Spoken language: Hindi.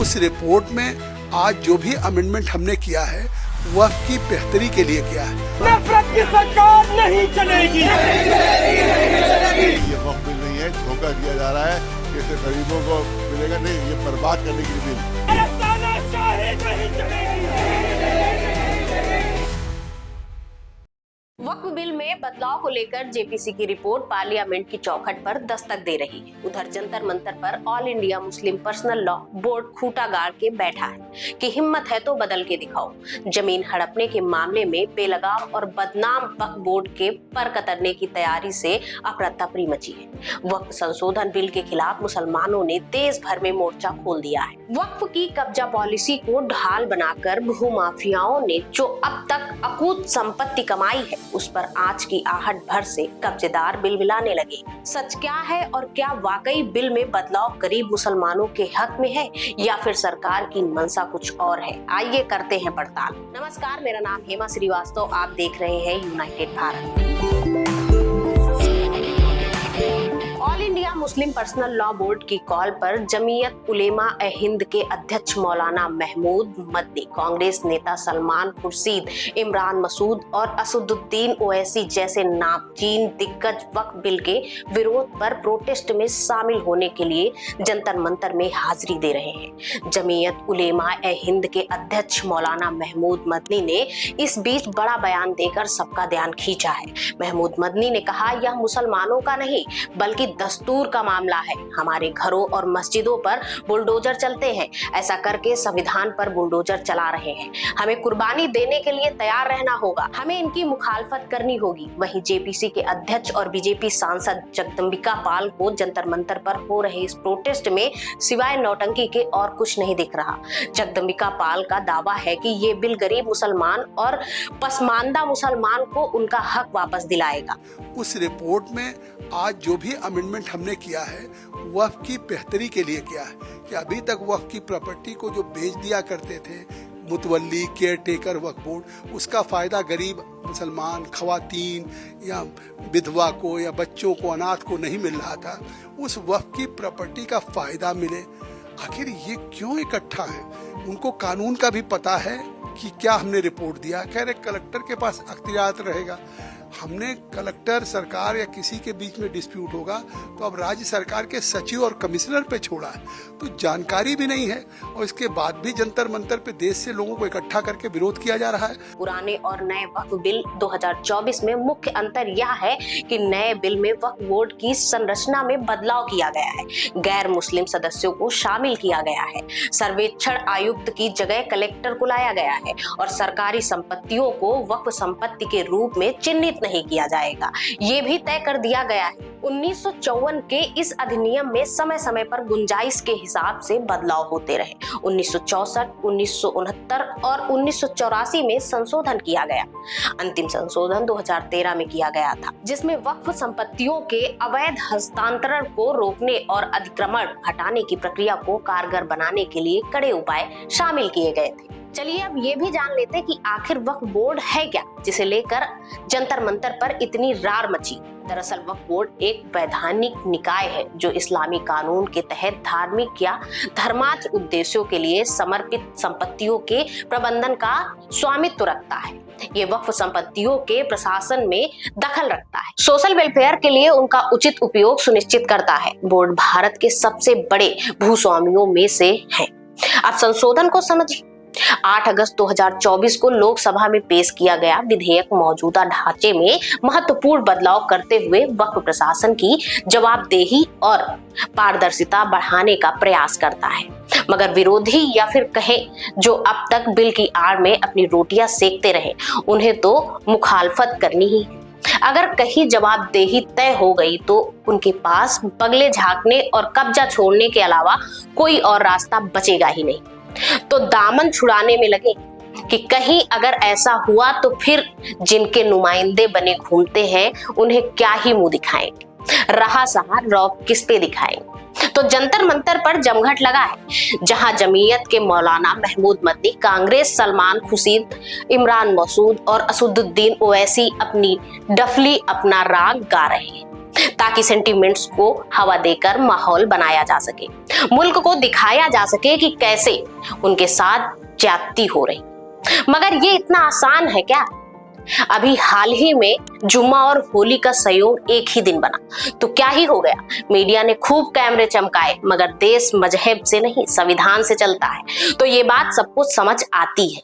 उस रिपोर्ट में आज जो भी अमेंडमेंट हमने किया है वह की बेहतरी के लिए किया है। नफरत की सरकार नहीं चलेगी। ये वक्त बिल नहीं है, धोखा दिया जा रहा है कि इसे गरीबों को मिलेगा नहीं, ये बर्बाद करने के लिए बिल। तानाशाही नहीं चलेगी। वक्फ बिल में बदलाव को लेकर जेपीसी की रिपोर्ट पार्लियामेंट की चौखट पर दस्तक दे रही है। उधर जंतर मंतर पर all India Muslim personal law board खूंटा गाड़ के बैठा है कि हिम्मत है तो बदल के दिखाओ। जमीन हड़पने के मामले में बेलगाम और बदनाम वक्फ बोर्ड के पर कतरने की तैयारी से अफरा तफरी मची है। वक्फ संशोधन बिल के खिलाफ मुसलमानों ने देश भर में मोर्चा खोल दिया है। वक्फ की कब्जा पॉलिसी को ढाल बनाकर भूमाफियाओं ने जो अब तक अकूत संपत्ति कमाई है उस पर आज की आहट भर से कब्जेदार बिलबिलाने लगे। सच क्या है और क्या वाकई बिल में बदलाव गरीब मुसलमानों के हक में है या फिर सरकार की मंशा कुछ और है? आइए करते हैं पड़ताल। नमस्कार, मेरा नाम हेमा श्रीवास्तव, आप देख रहे हैं United Bharat. All India Muslim personal law board की कॉल पर जमीयत उलेमा ए हिंद के अध्यक्ष मौलाना महमूद मदनी, कांग्रेस नेता सलमान खुर्शीद, इमरान मसूद और असदुद्दीन ओवैसी जैसे नामचीन दिग्गज वक्फ बिल के विरोध पर प्रोटेस्ट में शामिल होने के लिए जंतर मंतर में हाजिरी दे रहे हैं। जमीयत उलेमा ए हिंद के अध्यक्ष मौलाना महमूद मदनी ने इस बीच बड़ा बयान देकर सबका ध्यान खींचा है। महमूद मदनी ने कहा, यह मुसलमानों का नहीं बल्कि दस्तूर का मामला है। हमारे घरों और मस्जिदों पर बुलडोजर चलते हैं, ऐसा करके संविधान पर बुलडोजर चला रहे हैं। हमें कुर्बानी देने के लिए तैयार रहना होगा, हमें इनकी मुखालफत करनी होगी। वहीं जेपीसी के अध्यक्ष और बीजेपी सांसद जगदम्बिका पाल को जंतर मंतर पर हो रहे इस प्रोटेस्ट में सिवाय नौटंकी के और कुछ नहीं दिख रहा। जगदम्बिका पाल का दावा है कि ये बिल गरीब मुसलमान और पसमानदा मुसलमान को उनका हक वापस दिलाएगा। उस रिपोर्ट में आज जो भी अमेंडमेंट हमने किया है वक्फ की बेहतरी के लिए किया है कि अभी तक वक्फ की प्रॉपर्टी को जो बेच दिया करते थे मुतवल्ली, केयर टेकर, वक्फ बोर्ड, उसका फायदा गरीब मुसलमान, खवातीन या विधवा को या बच्चों को, अनाथ को नहीं मिल रहा था। उस वक्फ की प्रॉपर्टी का फायदा मिले। आखिर ये क्यों इकट्ठा है? उनको कानून का भी पता है कि क्या हमने रिपोर्ट दिया, कह रहे कलेक्टर के पास अख्तियार रहेगा। हमने कलेक्टर, सरकार या किसी के बीच में डिस्प्यूट होगा तो अब राज्य सरकार के सचिव और कमिश्नर पे छोड़ा है, तो जानकारी भी नहीं है और इसके बाद भी जंतर मंतर पे देश से लोगों को इकट्ठा करके विरोध किया जा रहा है। पुराने और नए वक्फ बिल 2024 में मुख्य अंतर यह है कि नए बिल में वक्फ बोर्ड की संरचना में बदलाव किया गया है, गैर मुस्लिम सदस्यों को शामिल किया गया है, सर्वेक्षण आयुक्त की जगह कलेक्टर को लाया गया है और सरकारी संपत्तियों को वक्फ संपत्ति के रूप में चिन्हित नहीं किया जाएगा। ये भी तय कर दिया गया है। 1954 के इस अधिनियम में समय समय पर गुंजाइश के हिसाब से बदलाव होते रहे। 1964, 1969 और 1984 में संशोधन किया गया। अंतिम संशोधन 2013 में किया गया था, जिसमें वक्फ संपत्तियों के अवैध हस्तांतरण को रोकने और अतिक्रमण हटाने की प्रक्रिया को कारगर बनाने के लिए कड़े उपाय शामिल किए गए थे। चलिए अब ये भी जान लेते हैं कि आखिर वक्फ बोर्ड है क्या, जिसे लेकर जंतर मंतर पर इतनी रार मची। दरअसल वक्फ बोर्ड एक वैधानिक निकाय है जो इस्लामी कानून के तहत धार्मिक या धर्मार्थ उद्देश्यों के लिए समर्पित संपत्तियों के प्रबंधन का स्वामित्व रखता है। ये वक्फ संपत्तियों के प्रशासन में दखल रखता है, सोशल वेलफेयर के लिए उनका उचित उपयोग सुनिश्चित करता है। बोर्ड भारत के सबसे बड़े भूस्वामियों में से है। अब संशोधन को समझिए। 8 अगस्त 2024 को लोकसभा में पेश किया गया विधेयक मौजूदा ढांचे में महत्वपूर्ण बदलाव करते हुए वक्फ प्रशासन की जवाबदेही और पारदर्शिता बढ़ाने का प्रयास करता है। मगर विरोधी या फिर कहे जो अब तक बिल की आड़ में अपनी रोटियां सेकते रहे, उन्हें तो मुखालफत करनी ही है। अगर कहीं जवाबदेही तय हो गई तो उनके पास बगले झांकने और कब्जा छोड़ने के अलावा कोई और रास्ता बचेगा ही नहीं। तो दामन छुड़ाने में लगे कि कहीं अगर ऐसा हुआ तो फिर जिनके नुमाइंदे बने घूमते हैं उन्हें क्या ही मुंह दिखाएंगे, रहा सहा रौब किस पे दिखाएंगे। तो जंतर मंतर पर जमघट लगा है, जहां जमीयत के मौलाना महमूद मदनी, कांग्रेस सलमान खुर्शीद, इमरान मसूद और असदुद्दीन ओवैसी अपनी डफली अपना राग गा रहे हैं ताकि सेंटिमेंट्स को हवा देकर माहौल बनाया जा सके। मुल्क को दिखाया जा सके कि कैसे उनके साथ ज्यादती हो रही। मगर ये इतना आसान है क्या? अभी हाल ही में जुम्मा और होली का संयोग एक ही दिन बना तो क्या ही हो गया। मीडिया ने खूब कैमरे चमकाए, मगर देश मजहब से नहीं संविधान से चलता है, तो ये बात सबको समझ आती है।